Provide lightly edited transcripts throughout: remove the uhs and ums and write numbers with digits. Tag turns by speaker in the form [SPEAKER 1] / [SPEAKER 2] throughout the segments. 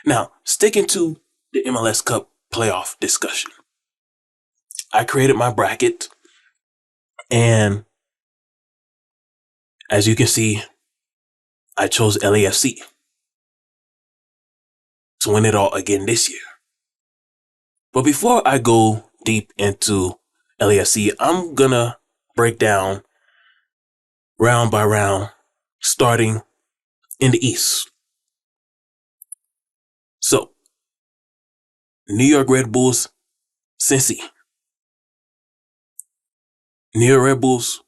[SPEAKER 1] Now, sticking to the MLS Cup playoff discussion, I created my bracket, and as you can see, I chose LAFC to win it all again this year. But before I go deep into LAFC, I'm gonna break down round by round, starting in the East. So, New York Red Bulls, Cincy. New York Red Bulls,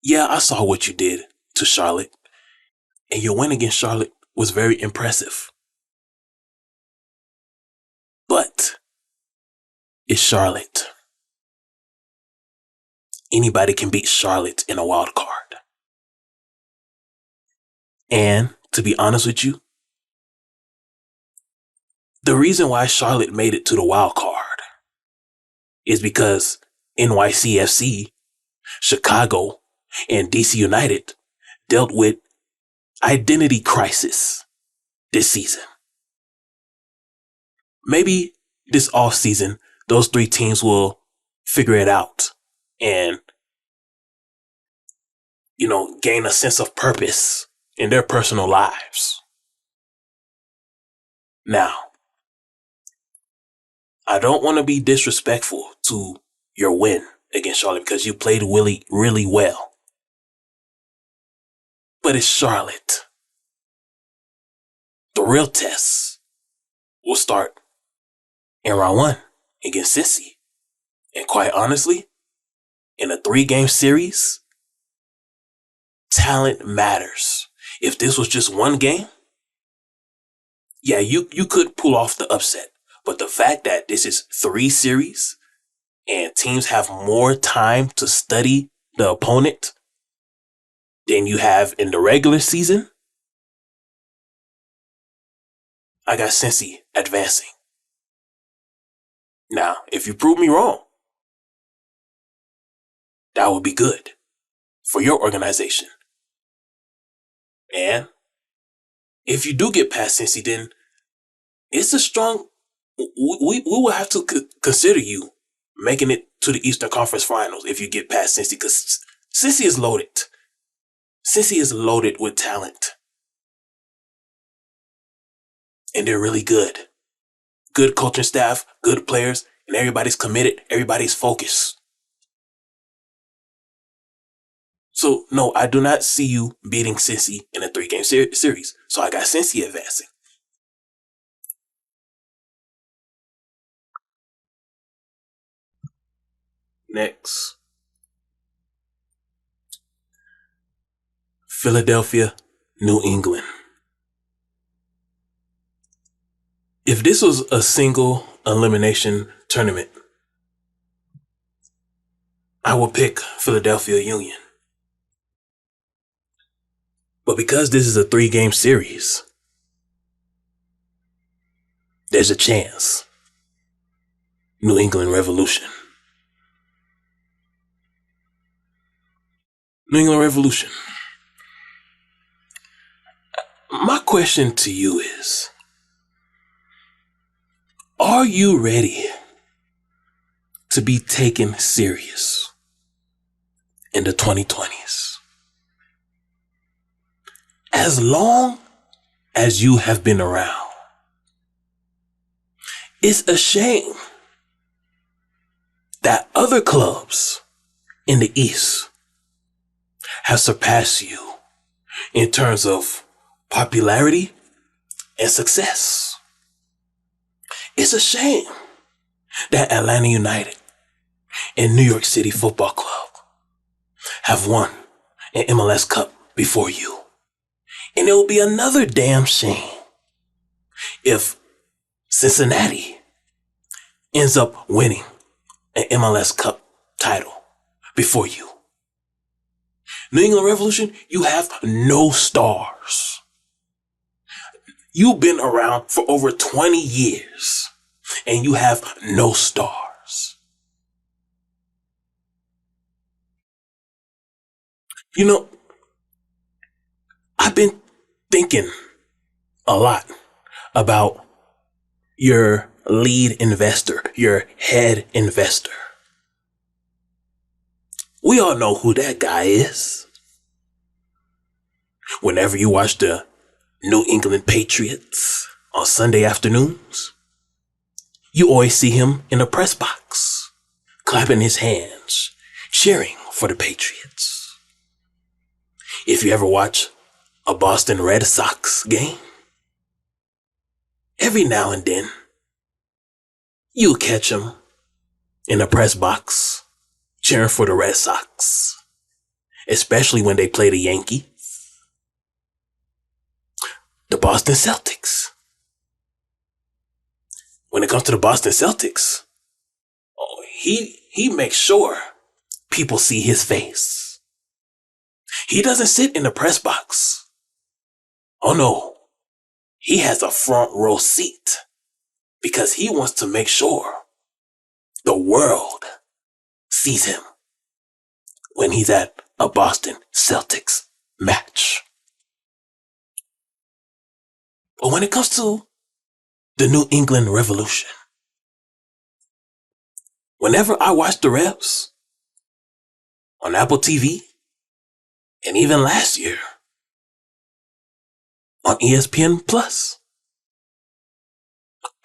[SPEAKER 1] yeah, I saw what you did to Charlotte, and your win against Charlotte was very impressive. But it's Charlotte. Anybody can beat Charlotte in a wild card. And to be honest with you, the reason why Charlotte made it to the wild card is because NYCFC, Chicago, and DC United dealt with identity crisis this season. Maybe this offseason, those three teams will figure it out and, gain a sense of purpose in their personal lives. Now, I don't want to be disrespectful to your win against Charlotte because you played really, really well. But it's Charlotte. The real test will start in round one against Cincy. And quite honestly, in a 3-game series, talent matters. If this was just one game, yeah, you could pull off the upset. But the fact that this is 3 series and teams have more time to study the opponent than you have in the regular season, I got Cincy advancing. Now, if you prove me wrong, that would be good for your organization. And if you do get past Cincy, then it's a strong. We will have to consider you making it to the Eastern Conference Finals if you get past Cincy, because Cincy is loaded. Cincy is loaded with talent. And they're really good. Good coaching staff, good players, and everybody's committed, everybody's focused. So, no, I do not see you beating Cincy in a 3-game series. So I got Cincy advancing. Next, Philadelphia, New England. If this was a single elimination tournament, I would pick Philadelphia Union. But because this is a 3-game series, there's a chance. New England Revolution. New England Revolution. My question to you is, are you ready to be taken serious in the 2020s? As long as you have been around, it's a shame that other clubs in the East have surpassed you in terms of popularity and success. It's a shame that Atlanta United and New York City Football Club have won an MLS Cup before you. And it will be another damn shame if Cincinnati ends up winning an MLS Cup title before you. New England Revolution, you have no stars. You've been around for over 20 years and you have no stars. I've been thinking a lot about your lead investor, your head investor. We all know who that guy is. Whenever you watch the New England Patriots on Sunday afternoons, you always see him in the press box, clapping his hands, cheering for the Patriots. If you ever watch a Boston Red Sox game, every now and then, you'll catch him in the press box, cheering for the Red Sox, especially when they play the Yankees, the Boston Celtics. When it comes to the Boston Celtics, he makes sure people see his face. He doesn't sit in the press box. Oh no, he has a front row seat because he wants to make sure the world sees him when he's at a Boston Celtics match. But when it comes to the New England Revolution, whenever I watch the Revs on Apple TV, and even last year on ESPN Plus,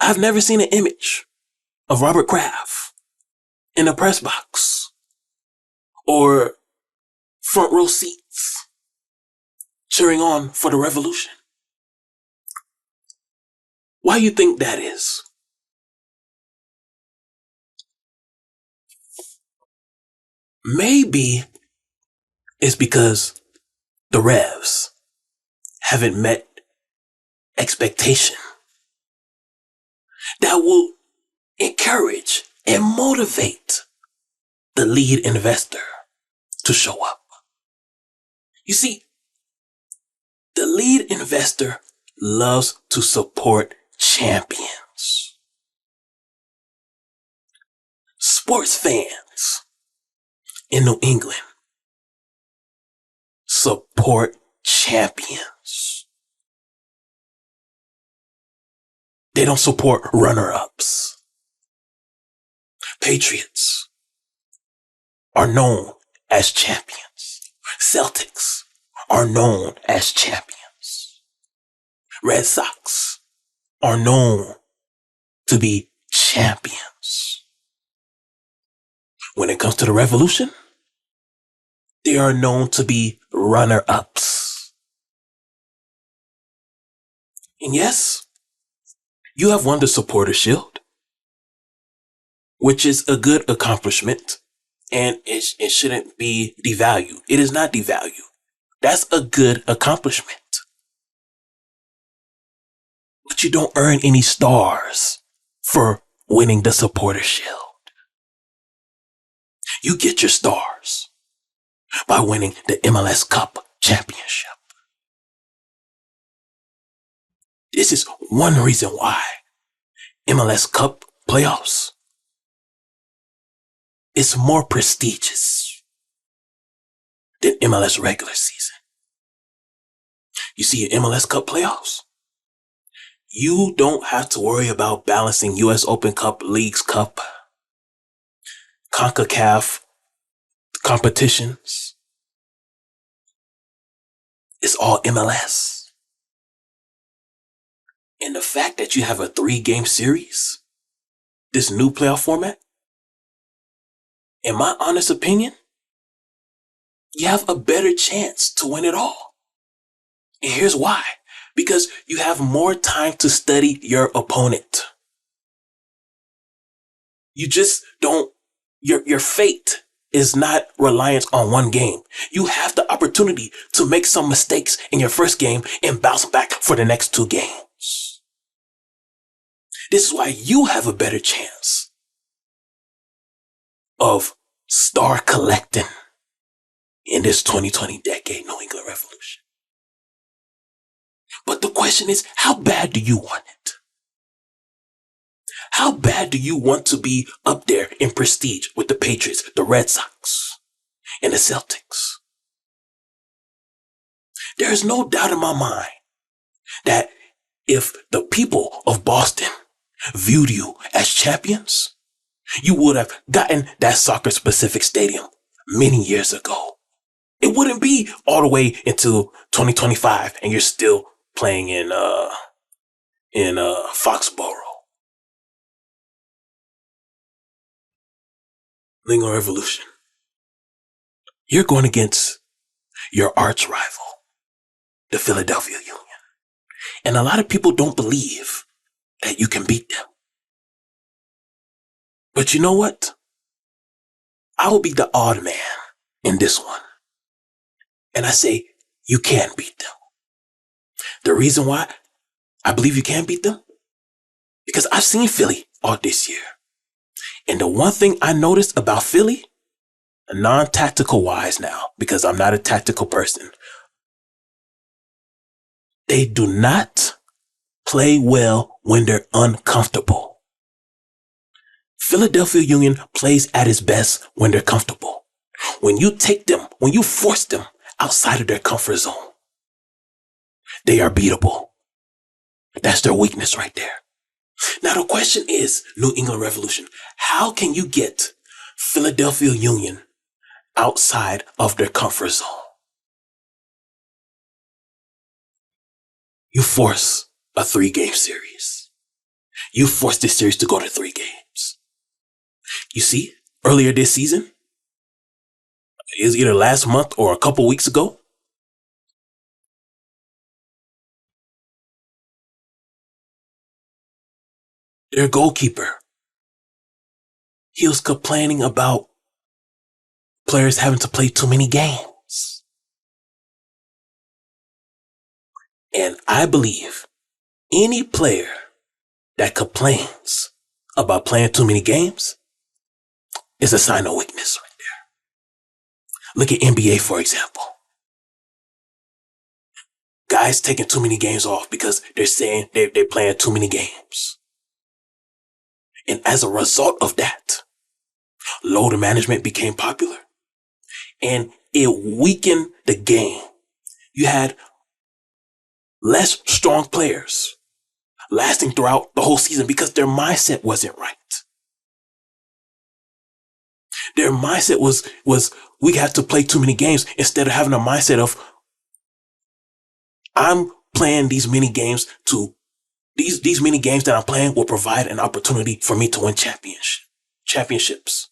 [SPEAKER 1] I've never seen an image of Robert Kraft in a press box or front row seats cheering on for the revolution. Why do you think that is? Maybe it's because the Revs haven't met expectation that will encourage and motivate the lead investor to show up. You see, the lead investor loves to support champions. Sports fans in New England support champions. They don't support runner-ups. Patriots are known as champions. Celtics are known as champions. Red Sox are known to be champions. When it comes to the revolution, they are known to be runner-ups. And yes, you have won the Supporter Shield, which is a good accomplishment, and it shouldn't be devalued. It is not devalued. That's a good accomplishment. But you don't earn any stars for winning the Supporter Shield. You get your stars by winning the MLS Cup championship. This is one reason why MLS Cup playoffs is more prestigious than MLS regular season. You see, in MLS Cup playoffs, you don't have to worry about balancing US Open Cup, Leagues Cup, CONCACAF competitions. It's all MLS. And the fact that you have a 3-game series, this new playoff format, in my honest opinion, you have a better chance to win it all. And here's why. Because you have more time to study your opponent. You just don't, your fate is not reliant on one game. You have the opportunity to make some mistakes in your first game and bounce back for the next 2 games. This is why you have a better chance of star collecting in this 2020 decade New England Revolution. But the question is, how bad do you want it? How bad do you want to be up there in prestige with the Patriots, the Red Sox, and the Celtics? There is no doubt in my mind that if the people of Boston viewed you as champions, you would have gotten that soccer specific stadium many years ago. It wouldn't be all the way into 2025 and you're still playing in Foxborough. New England Revolution. You're going against your arch rival, the Philadelphia Union. And a lot of people don't believe that you can beat them. But you know what? I will be the odd man in this one. And I say, you can beat them. The reason why I believe you can beat them, because I've seen Philly all this year. And the one thing I noticed about Philly, non-tactical wise now, because I'm not a tactical person, they do not play well when they're uncomfortable. Philadelphia Union plays at its best when they're comfortable. When you force them outside of their comfort zone, they are beatable. That's their weakness right there. Now the question is, New England Revolution, how can you get Philadelphia Union outside of their comfort zone? You force a 3-game series. You force this series to go to 3 games. You see, earlier this season, it was either last month or a couple weeks ago, their goalkeeper, he was complaining about players having to play too many games. And I believe any player that complains about playing too many games is a sign of weakness right there. Look at NBA, for example. Guys taking too many games off because they're saying they're playing too many games. And as a result of that, load management became popular and it weakened the game. You had less strong players lasting throughout the whole season because their mindset wasn't right. Their mindset was we have to play too many games instead of having a mindset of I'm playing these many games to these many games that I'm playing will provide an opportunity for me to win championships.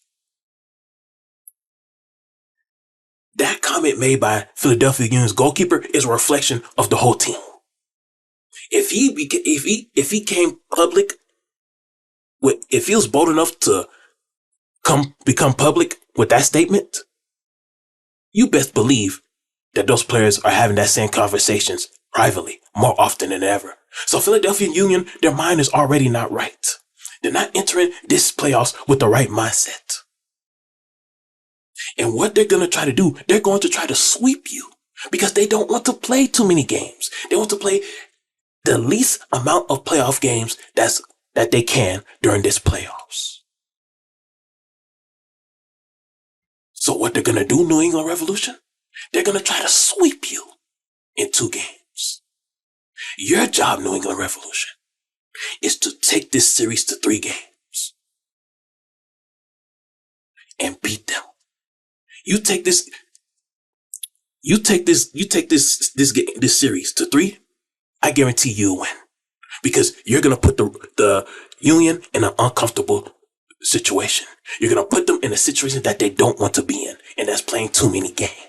[SPEAKER 1] That comment made by Philadelphia Union's goalkeeper is a reflection of the whole team. If he came public if he was bold enough to become public with that statement, you best believe that those players are having that same conversations privately more often than ever. So Philadelphia Union, their mind is already not right. They're not entering this playoffs with the right mindset. And what they're going to try to do, they're going to try to sweep you because they don't want to play too many games. They want to play the least amount of playoff games that they can during this playoffs. So what they're going to do, New England Revolution, they're going to try to sweep you in 2 games. Your job, New England Revolution, is to take this series to 3 games and beat them. You take this series to 3, I guarantee you'll win. Because you're going to put the Union in an uncomfortable situation. You're going to put them in a situation that they don't want to be in, and that's playing too many games.